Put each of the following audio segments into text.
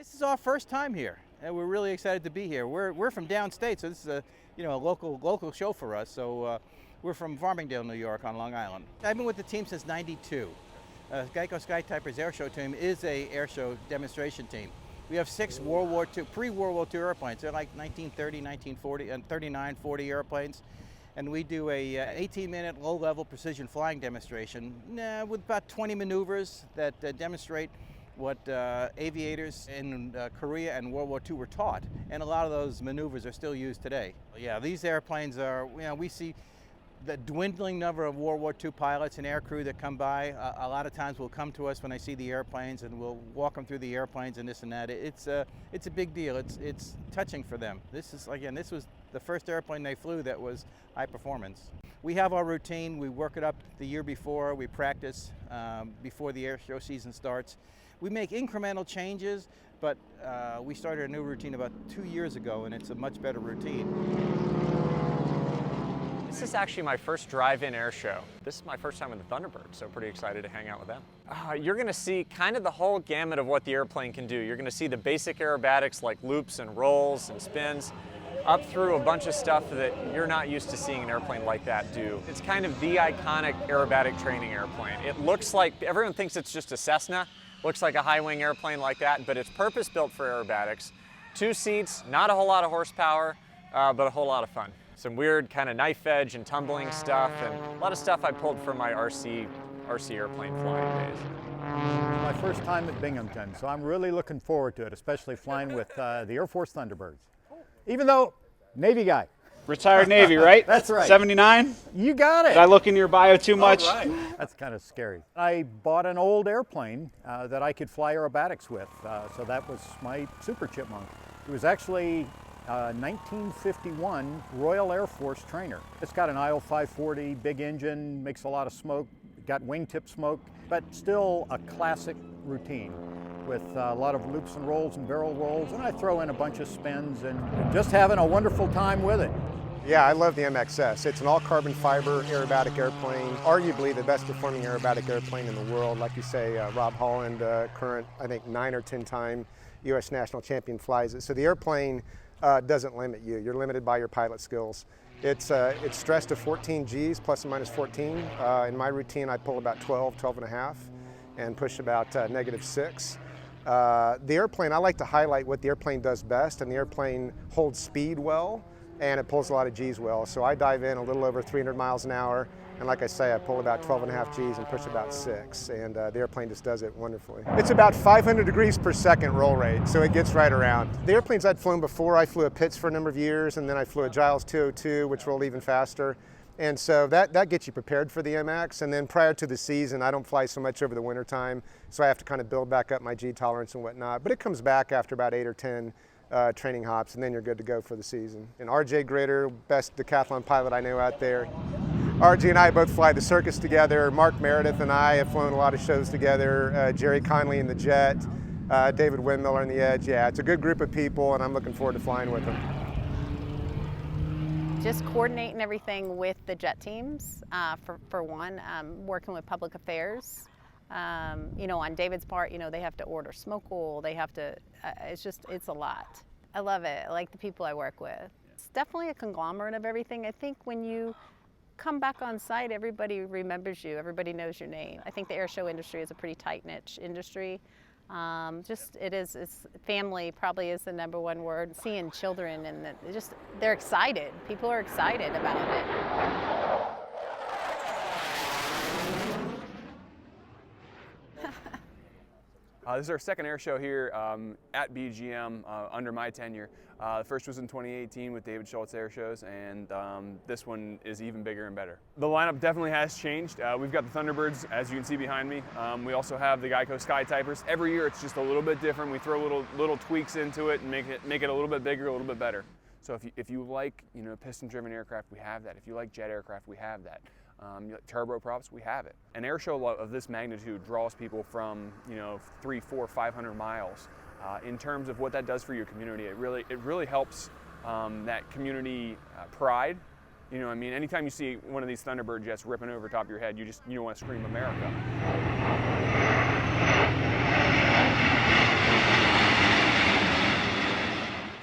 This is our first time here, and we're really excited to be here. We're from downstate, so this is a local show for us. So we're from Farmingdale, New York, on Long Island. I've been with the team since '92. Geico Skytyper's Airshow team is a airshow demonstration team. We have 6 World War II, pre-World War II airplanes. They're like 1930, 1940, and 39, 40 airplanes. And we do a 18-minute low-level precision flying demonstration with about 20 maneuvers that demonstrate what aviators in Korea and World War II were taught. And a lot of those maneuvers are still used today. Yeah, these airplanes are, we see the dwindling number of World War II pilots and aircrew that come by. A lot of times will come to us when they see the airplanes, and we'll walk them through the airplanes and this and that. It's a big deal. It's touching for them. This was the first airplane they flew that was high performance. We have our routine. We work it up the year before. We practice before the air show season starts. We make incremental changes, but we started a new routine about 2 years ago, and it's a much better routine. This is actually my first drive-in air show. This is my first time with the Thunderbird, so pretty excited to hang out with them. You're gonna see kind of the whole gamut of what the airplane can do. You're gonna see the basic aerobatics like loops and rolls and spins, up through a bunch of stuff that you're not used to seeing an airplane like that do. It's kind of the iconic aerobatic training airplane. It looks like, everyone thinks it's just a Cessna, looks like a high-wing airplane like that, but it's purpose-built for aerobatics. 2 seats, not a whole lot of horsepower, but a whole lot of fun. Some weird kind of knife edge and tumbling stuff, and a lot of stuff I pulled from my RC airplane flying days. It's my first time at Binghamton, so I'm really looking forward to it, especially flying with the Air Force Thunderbirds. Even though, Navy guy. Retired Navy, right? That's right. 79? You got it. Did I look in your bio too much? All right. That's kind of scary. I bought an old airplane that I could fly aerobatics with, so that was my Super Chipmunk. It was actually 1951 Royal Air Force trainer. It's got an IO 540, big engine, makes a lot of smoke, got wingtip smoke, but still a classic routine with a lot of loops and rolls and barrel rolls, and I throw in a bunch of spins and just having a wonderful time with it. Yeah, I love the MXS. It's an all-carbon fiber aerobatic airplane, arguably the best performing aerobatic airplane in the world. Like you say, Rob Holland, current, I think, 9 or 10-time U.S. national champion, flies it. So the airplane doesn't limit you. You're limited by your pilot skills. It's stressed to 14 Gs, plus or minus 14. In my routine, I pull about 12 and a half, and push about -6. The airplane, I like to highlight what the airplane does best, and the airplane holds speed well, and it pulls a lot of Gs well. So I dive in a little over 300 miles an hour, and like I say, I pull about 12 and a half Gs and push about 6, and the airplane just does it wonderfully. It's about 500 degrees per second roll rate, so it gets right around. The airplanes I'd flown before, I flew a Pitts for a number of years, and then I flew a Giles 202, which rolled even faster. And so that gets you prepared for the MX, and then prior to the season, I don't fly so much over the winter time, so I have to kind of build back up my G tolerance and whatnot, but it comes back after about 8 or 10 training hops, and then you're good to go for the season. And RJ Gritter, best decathlon pilot I know out there. RJ and I both fly the circus together. Mark Meredith and I have flown a lot of shows together. Jerry Conley in the Jet, David Windmiller in the Edge. Yeah, it's a good group of people, and I'm looking forward to flying with them. Just coordinating everything with the jet teams, for one, working with public affairs. On David's part, they have to order smoke oil, they have to, it's a lot. I love it, I like the people I work with. It's definitely a conglomerate of everything. I think when you come back on site, everybody remembers you, everybody knows your name. I think the air show industry is a pretty tight niche industry. It's family probably is the #1 word. Seeing children and they're excited. People are excited about it. This is our second air show here at BGM under my tenure. The first was in 2018 with David Schultz Air Shows, and this one is even bigger and better. The lineup definitely has changed. We've got the Thunderbirds, as you can see behind me. We also have the Geico Skytypers. Every year it's just a little bit different. We throw little tweaks into it and make it a little bit bigger, a little bit better. So if you like piston-driven aircraft, we have that. If you like jet aircraft, we have that. You like turboprops, we have it. An air show of this magnitude draws people from 300, 400, 500 miles. In terms of what that does for your community, it really helps that community pride. Anytime you see one of these Thunderbird jets ripping over top of your head, you want to scream America.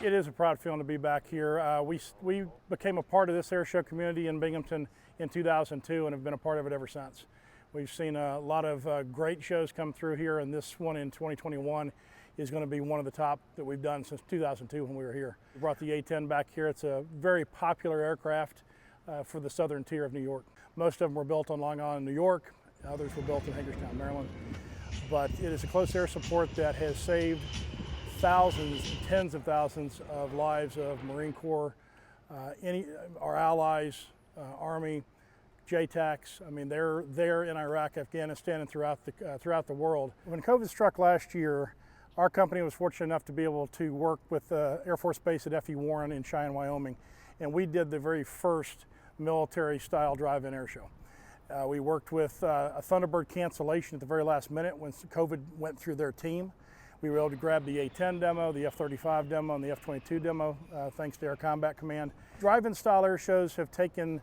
It is a proud feeling to be back here. We became a part of this airshow community in Binghamton in 2002 and have been a part of it ever since. We've seen a lot of great shows come through here, and this one in 2021 is going to be one of the top that we've done since 2002 when we were here. We brought the A-10 back here. It's a very popular aircraft for the southern tier of New York. Most of them were built on Long Island, New York. Others were built in Hagerstown, Maryland. But it is a close air support that has saved thousands, tens of thousands of lives of Marine Corps, our allies, Army, JTACs. I mean, they're there in Iraq, Afghanistan, and throughout the world. When COVID struck last year, our company was fortunate enough to be able to work with the Air Force Base at F.E. Warren in Cheyenne, Wyoming, and we did the very first military-style drive-in air show. We worked with a Thunderbird cancellation at the very last minute when COVID went through their team. We were able to grab the A-10 demo, the F-35 demo, and the F-22 demo, thanks to Air Combat Command. Drive-in style air shows have taken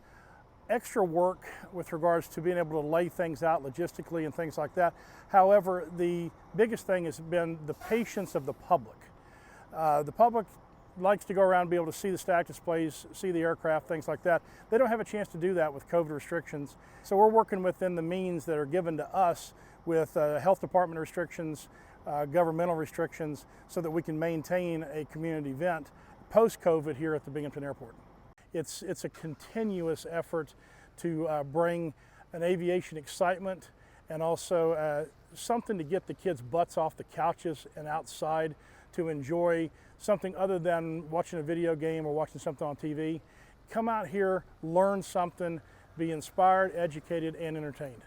extra work with regards to being able to lay things out logistically and things like that. However, the biggest thing has been the patience of the public. The public likes to go around and be able to see the stack displays, see the aircraft, things like that. They don't have a chance to do that with COVID restrictions. So we're working within the means that are given to us with health department restrictions, governmental restrictions, so that we can maintain a community event post-COVID here at the Binghamton Airport. It's a continuous effort to bring an aviation excitement and also something to get the kids' butts off the couches and outside to enjoy something other than watching a video game or watching something on TV. Come out here, learn something, be inspired, educated, and entertained.